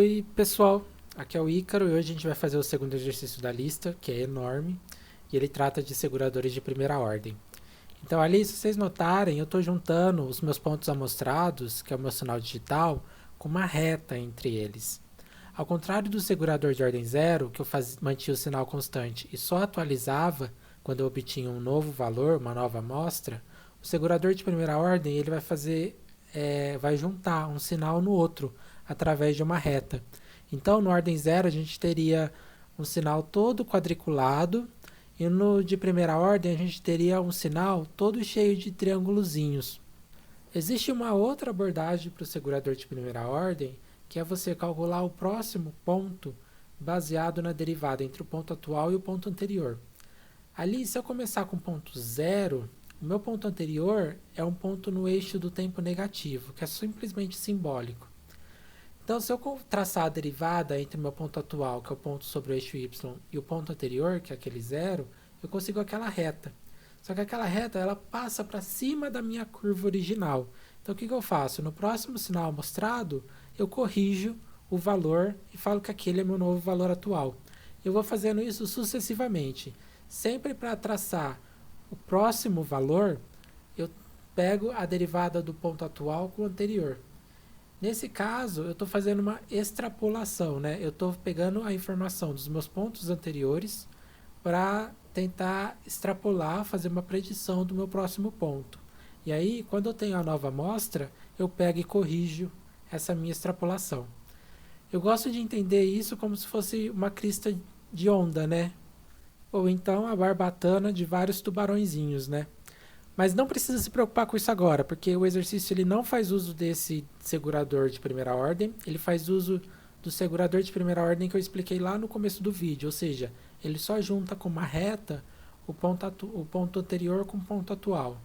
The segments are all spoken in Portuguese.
Oi, pessoal. Aqui é o Ícaro e hoje a gente vai fazer o segundo exercício da lista, que é enorme, e ele trata de seguradores de primeira ordem. Então, ali, se vocês notarem, eu estou juntando os meus pontos amostrados, que é o meu sinal digital, com uma reta entre eles. Ao contrário do segurador de ordem zero, que eu mantinha o sinal constante e só atualizava quando eu obtinha um novo valor, uma nova amostra, o segurador de primeira ordem ele vai juntar um sinal no outro através de uma reta. Então, no ordem zero, a gente teria um sinal todo quadriculado e no de primeira ordem a gente teria um sinal todo cheio de triângulozinhos. Existe uma outra abordagem para o segurador de primeira ordem, que é você calcular o próximo ponto baseado na derivada entre o ponto atual e o ponto anterior. Ali, se eu começar com o ponto zero, o meu ponto anterior é um ponto no eixo do tempo negativo, que é simplesmente simbólico. Então, se eu traçar a derivada entre o meu ponto atual, que é o ponto sobre o eixo y, e o ponto anterior, que é aquele zero, eu consigo aquela reta. Só que aquela reta ela passa para cima da minha curva original. Então, o que eu faço? No próximo sinal mostrado, eu corrijo o valor e falo que aquele é meu novo valor atual. Eu vou fazendo isso sucessivamente. Sempre para traçar o próximo valor, eu pego a derivada do ponto atual com o anterior. Nesse caso, eu estou fazendo uma extrapolação, né? Eu estou pegando a informação dos meus pontos anteriores para tentar extrapolar, fazer uma predição do meu próximo ponto. E aí, quando eu tenho a nova amostra, eu pego e corrijo essa minha extrapolação. Eu gosto de entender isso como se fosse uma crista de onda, né? Ou então a barbatana de vários tubarõezinhos, né? Mas não precisa se preocupar com isso agora, porque o exercício ele não faz uso desse segurador de primeira ordem, ele faz uso do segurador de primeira ordem que eu expliquei lá no começo do vídeo, ou seja, ele só junta com uma reta o ponto anterior com o ponto atual.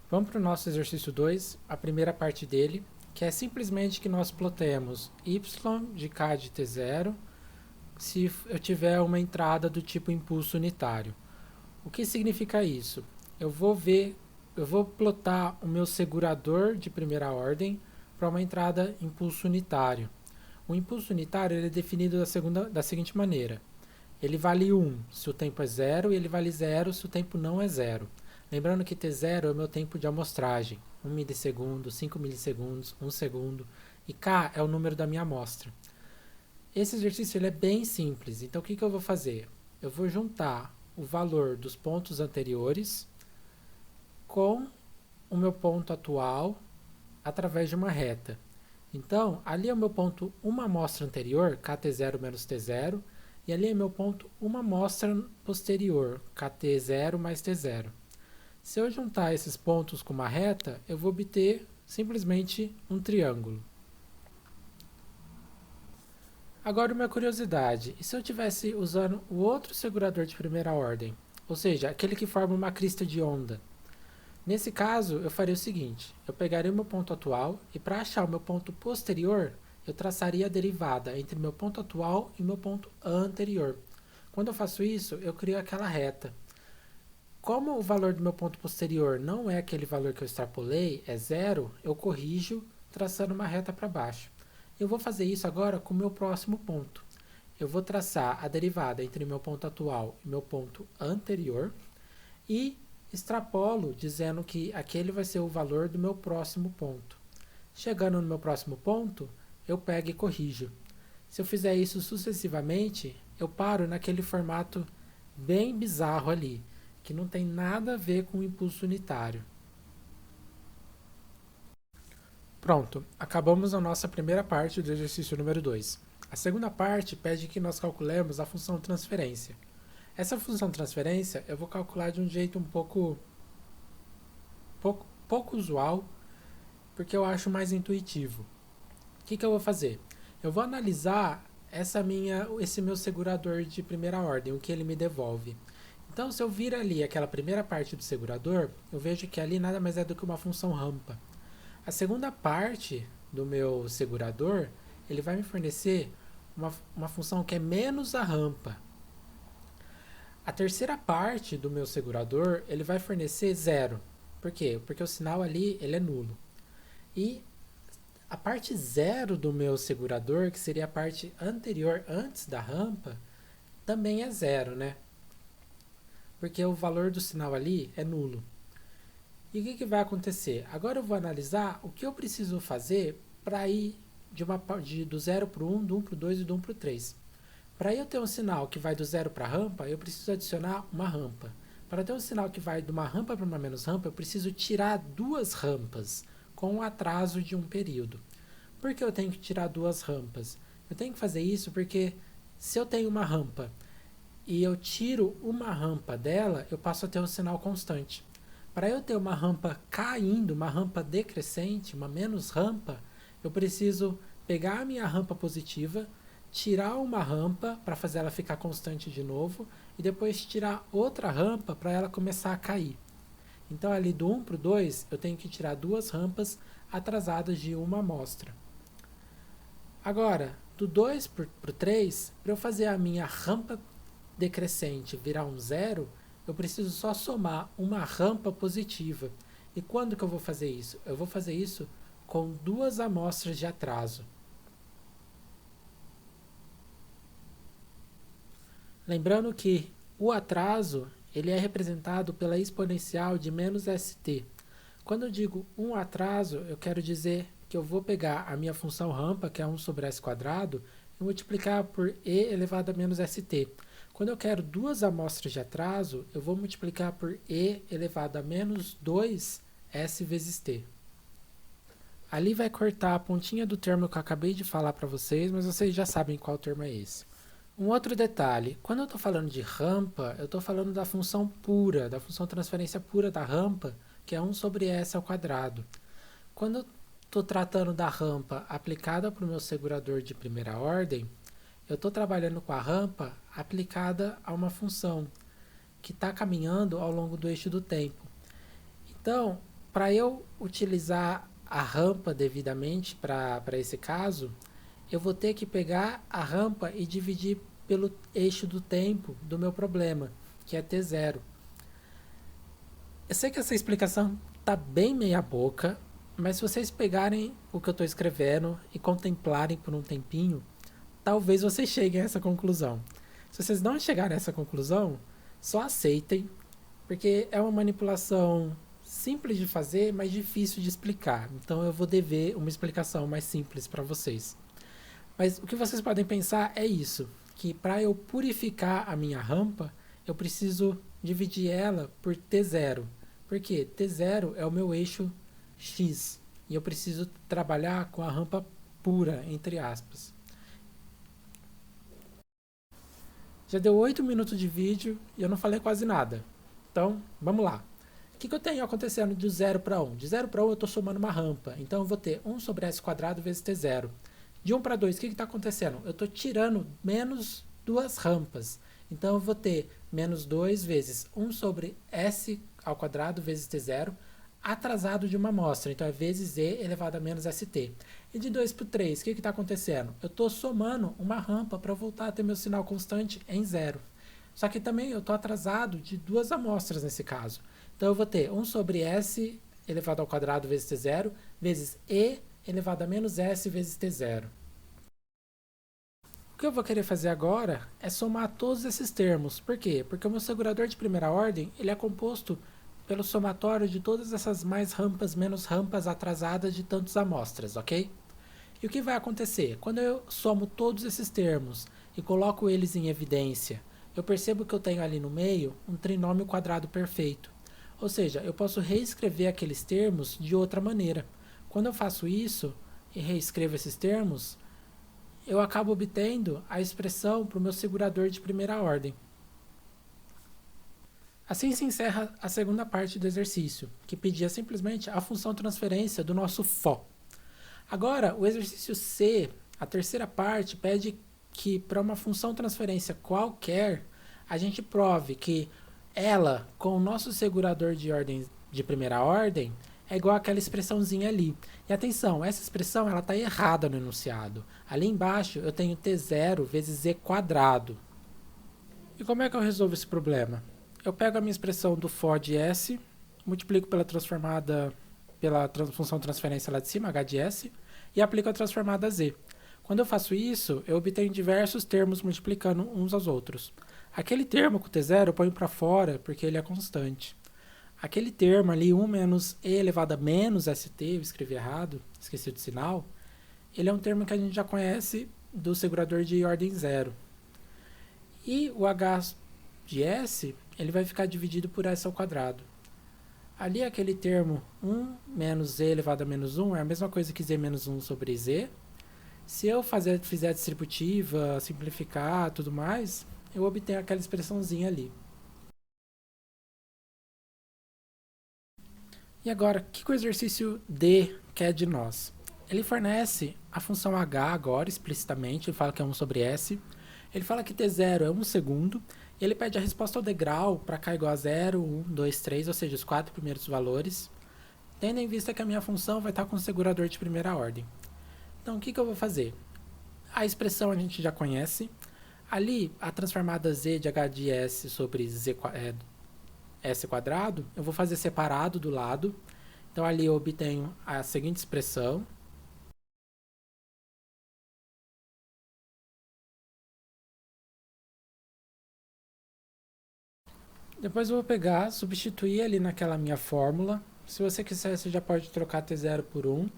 Vamos para o nosso exercício 2, a primeira parte dele, que é simplesmente que nós plotemos y de k de t0 se eu tiver uma entrada do tipo impulso unitário. O que significa isso? Eu vou plotar o meu segurador de primeira ordem para uma entrada impulso unitário. O impulso unitário ele é definido da seguinte maneira. Ele vale 1 se o tempo é zero e ele vale 0 se o tempo não é zero. Lembrando que T0 é o meu tempo de amostragem, 1 milissegundo, 5 milissegundos, 1 segundo, e K é o número da minha amostra. Esse exercício ele é bem simples, então o que eu vou fazer? Eu vou juntar o valor dos pontos anteriores com o meu ponto atual através de uma reta. Então, ali é o meu ponto uma amostra anterior, kt0 menos t0, e ali é meu ponto uma amostra posterior, kt0 mais t0. Se eu juntar esses pontos com uma reta, eu vou obter simplesmente um triângulo. Agora uma curiosidade, e se eu estivesse usando o outro segurador de primeira ordem, ou seja, aquele que forma uma crista de onda? Nesse caso, eu faria o seguinte, eu pegaria o meu ponto atual e para achar o meu ponto posterior, eu traçaria a derivada entre meu ponto atual e meu ponto anterior. Quando eu faço isso, eu crio aquela reta. Como o valor do meu ponto posterior não é aquele valor que eu extrapolei, é zero, eu corrijo traçando uma reta para baixo. Eu vou fazer isso agora com o meu próximo ponto. Eu vou traçar a derivada entre meu ponto atual e meu ponto anterior e extrapolo dizendo que aquele vai ser o valor do meu próximo ponto. Chegando no meu próximo ponto, eu pego e corrijo. Se eu fizer isso sucessivamente, eu paro naquele formato bem bizarro ali, que não tem nada a ver com o impulso unitário. Pronto, acabamos a nossa primeira parte do exercício número 2. A segunda parte pede que nós calculemos a função transferência. Essa função transferência eu vou calcular de um jeito um pouco usual, porque eu acho mais intuitivo. O que eu vou fazer? Eu vou analisar esse meu segurador de primeira ordem, o que ele me devolve. Então, se eu vir ali aquela primeira parte do segurador, eu vejo que ali nada mais é do que uma função rampa. A segunda parte do meu segurador, ele vai me fornecer uma função que é menos a rampa. A terceira parte do meu segurador, ele vai fornecer zero. Por quê? Porque o sinal ali ele é nulo. E A parte zero do meu segurador, que seria a parte anterior, antes da rampa, também é zero, né? Porque o valor do sinal ali é nulo. E o que vai acontecer? Agora eu vou analisar o que eu preciso fazer para ir do 0 para o 1, do 1 para o 2 e do 1 para o 3. Para eu ter um sinal que vai do zero para a rampa, eu preciso adicionar uma rampa. Para ter um sinal que vai de uma rampa para uma menos rampa, eu preciso tirar duas rampas com um atraso de um período. Por que eu tenho que tirar duas rampas? Eu tenho que fazer isso porque se eu tenho uma rampa e eu tiro uma rampa dela, eu passo a ter um sinal constante. Para eu ter uma rampa caindo, uma rampa decrescente, uma menos rampa, eu preciso pegar a minha rampa positiva, tirar uma rampa para fazer ela ficar constante de novo e depois tirar outra rampa para ela começar a cair. Então ali do 1 para o 2 eu tenho que tirar duas rampas atrasadas de uma amostra. Agora, do 2 para o 3, para eu fazer a minha rampa decrescente virar um zero, eu preciso só somar uma rampa positiva. E quando que eu vou fazer isso? Eu vou fazer isso com duas amostras de atraso. Lembrando que o atraso ele é representado pela exponencial de menos st. Quando eu digo um atraso, eu quero dizer que eu vou pegar a minha função rampa, que é 1 sobre s quadrado, e multiplicar por e elevado a menos st. Quando eu quero duas amostras de atraso, eu vou multiplicar por e elevado a menos 2s vezes t. Ali vai cortar a pontinha do termo que eu acabei de falar para vocês, mas vocês já sabem qual termo é esse. Um outro detalhe, quando eu estou falando de rampa, eu estou falando da função pura, da função transferência pura da rampa, que é 1 sobre s ao quadrado. Quando eu estou tratando da rampa aplicada para o meu segurador de primeira ordem, eu estou trabalhando com a rampa aplicada a uma função que está caminhando ao longo do eixo do tempo. Então, para eu utilizar a rampa devidamente para esse caso, eu vou ter que pegar a rampa e dividir pelo eixo do tempo do meu problema, que é t0. Eu sei que essa explicação está bem meia boca, mas se vocês pegarem o que eu estou escrevendo e contemplarem por um tempinho, talvez vocês cheguem a essa conclusão. Se vocês não chegarem a essa conclusão, só aceitem, porque é uma manipulação simples de fazer, mas difícil de explicar. Então eu vou dever uma explicação mais simples para vocês. Mas o que vocês podem pensar é isso, que para eu purificar a minha rampa, eu preciso dividir ela por T0. Porque T0 é o meu eixo X. E eu preciso trabalhar com a rampa pura, entre aspas. Já deu 8 minutos de vídeo e eu não falei quase nada. Então, vamos lá. O que eu tenho acontecendo de 0 para 1? De 0 para 1 eu estou somando uma rampa. Então eu vou ter 1 sobre s quadrado vezes T0. De 1 para 2, o que está acontecendo? Eu estou tirando menos duas rampas. Então eu vou ter menos 2 vezes 1 sobre s ao quadrado vezes T0 atrasado de uma amostra. Então é vezes e elevado a menos st. E de 2 para o 3, o que está acontecendo? Eu estou somando uma rampa para voltar a ter meu sinal constante em zero. Só que também eu estou atrasado de duas amostras nesse caso. Então eu vou ter 1 sobre s elevado ao quadrado vezes t0 vezes e elevado a menos s vezes t0. O que eu vou querer fazer agora é somar todos esses termos. Por quê? Porque o meu segurador de primeira ordem ele é composto pelo somatório de todas essas mais rampas menos rampas atrasadas de tantas amostras, ok? E o que vai acontecer? Quando eu somo todos esses termos e coloco eles em evidência, eu percebo que eu tenho ali no meio um trinômio quadrado perfeito. Ou seja, eu posso reescrever aqueles termos de outra maneira. Quando eu faço isso e reescrevo esses termos, eu acabo obtendo a expressão para o meu segurador de primeira ordem. Assim se encerra a segunda parte do exercício, que pedia simplesmente a função transferência do nosso Fó. Agora, o exercício C, a terceira parte, pede que para uma função transferência qualquer, a gente prove que ela, com o nosso segurador de ordem de primeira ordem, é igual àquela expressãozinha ali. E atenção, essa expressão está errada no enunciado. Ali embaixo eu tenho t0 vezes z quadrado. E como é que eu resolvo esse problema? Eu pego a minha expressão do Fó de S, multiplico pela transformada pela função transferência lá de cima, h de S, e aplico a transformada z. Quando eu faço isso, eu obtenho diversos termos multiplicando uns aos outros. Aquele termo com t0 eu ponho para fora porque ele é constante. Aquele termo ali, 1 menos e elevado a menos st, eu escrevi errado, esqueci do sinal, ele é um termo que a gente já conhece do segurador de ordem zero. E o h de s, ele vai ficar dividido por s ao quadrado. Ali aquele termo 1 menos z elevado a menos 1 é a mesma coisa que z menos 1 sobre z. Se eu fizer a distributiva, simplificar, tudo mais, eu obtenho aquela expressãozinha ali. E agora, o que o exercício D quer de nós? Ele fornece a função h agora, explicitamente, ele fala que é 1 sobre s. Ele fala que t0 é 1 segundo, e ele pede a resposta ao degrau para k igual a 0, 1, 2, 3, ou seja, os 4 primeiros valores, tendo em vista que a minha função vai estar com um segurador de primeira ordem. Então, o que eu vou fazer? A expressão a gente já conhece. Ali, a transformada z de h de s sobre s quadrado, eu vou fazer separado do lado. Então, ali eu obtenho a seguinte expressão. Depois eu vou pegar, substituir ali naquela minha fórmula. Se você quiser, você já pode trocar t0 por 1.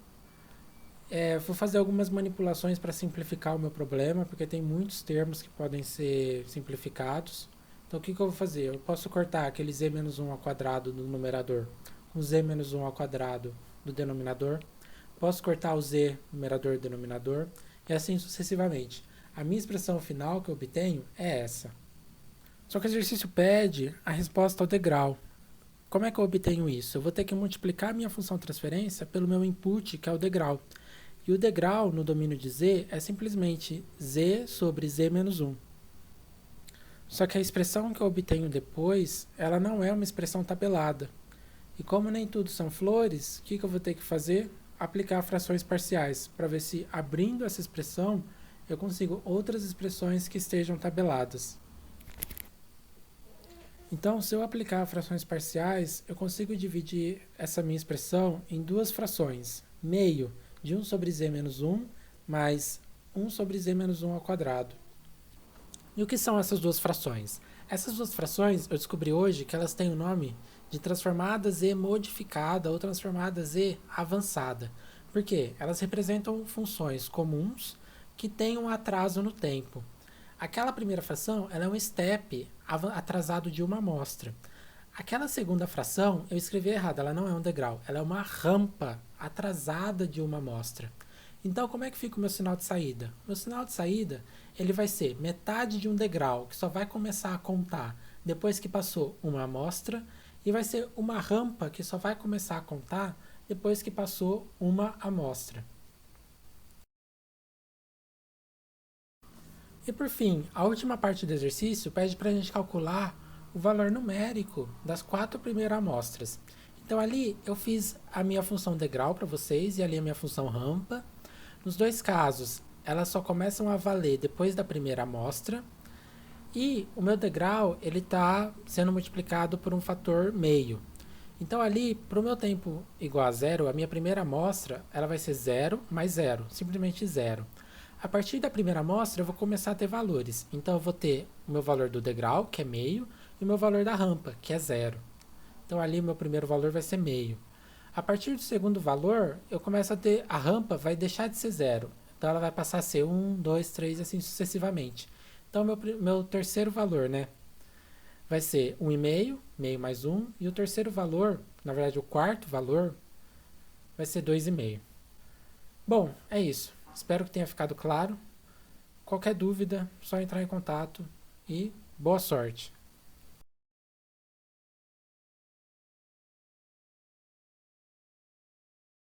Vou fazer algumas manipulações para simplificar o meu problema, porque tem muitos termos que podem ser simplificados. Então, o que eu vou fazer? Eu posso cortar aquele z menos 1 ao quadrado do numerador com z menos 1 ao quadrado do denominador. Posso cortar o z numerador e denominador, e assim sucessivamente. A minha expressão final que eu obtenho é essa. Só que o exercício pede a resposta ao degrau. Como é que eu obtenho isso? Eu vou ter que multiplicar a minha função transferência pelo meu input, que é o degrau. E o degrau no domínio de z é simplesmente z sobre z menos 1. Só que a expressão que eu obtenho depois, ela não é uma expressão tabelada. E como nem tudo são flores, o que eu vou ter que fazer? Aplicar frações parciais, para ver se abrindo essa expressão, eu consigo outras expressões que estejam tabeladas. Então, se eu aplicar frações parciais, eu consigo dividir essa minha expressão em duas frações. Meio de 1 sobre z menos 1 mais 1 sobre z menos 1 ao quadrado. E o que são essas duas frações? Essas duas frações, eu descobri hoje que elas têm o nome de transformada z modificada ou transformada z avançada. Por quê? Elas representam funções comuns que têm um atraso no tempo. Aquela primeira fração ela é um step atrasado de uma amostra. Aquela segunda fração, eu escrevi errado, ela não é um degrau, ela é uma rampa atrasada de uma amostra. Então, como é que fica o meu sinal de saída? O meu sinal de saída ele vai ser metade de um degrau, que só vai começar a contar depois que passou uma amostra, e vai ser uma rampa que só vai começar a contar depois que passou uma amostra. E por fim, a última parte do exercício pede para a gente calcular o valor numérico das 4 primeiras amostras. Então ali eu fiz a minha função degrau para vocês e ali a minha função rampa. Nos dois casos, elas só começam a valer depois da primeira amostra. E o meu degrau ele está sendo multiplicado por um fator meio. Então ali, para o meu tempo igual a zero, a minha primeira amostra ela vai ser 0 mais 0, simplesmente 0. A partir da primeira amostra, eu vou começar a ter valores. Então, eu vou ter o meu valor do degrau, que é meio, e o meu valor da rampa, que é 0. Então, ali, o meu primeiro valor vai ser meio. A partir do segundo valor, eu começo a ter... A rampa vai deixar de ser 0. Então, ela vai passar a ser 1, 2, 3, assim sucessivamente. Então, meu terceiro valor, né? Vai ser 1,5, meio mais 1. E o terceiro valor, na verdade, o quarto valor, vai ser 2,5. Bom, é isso. Espero que tenha ficado claro. Qualquer dúvida, só entrar em contato e boa sorte!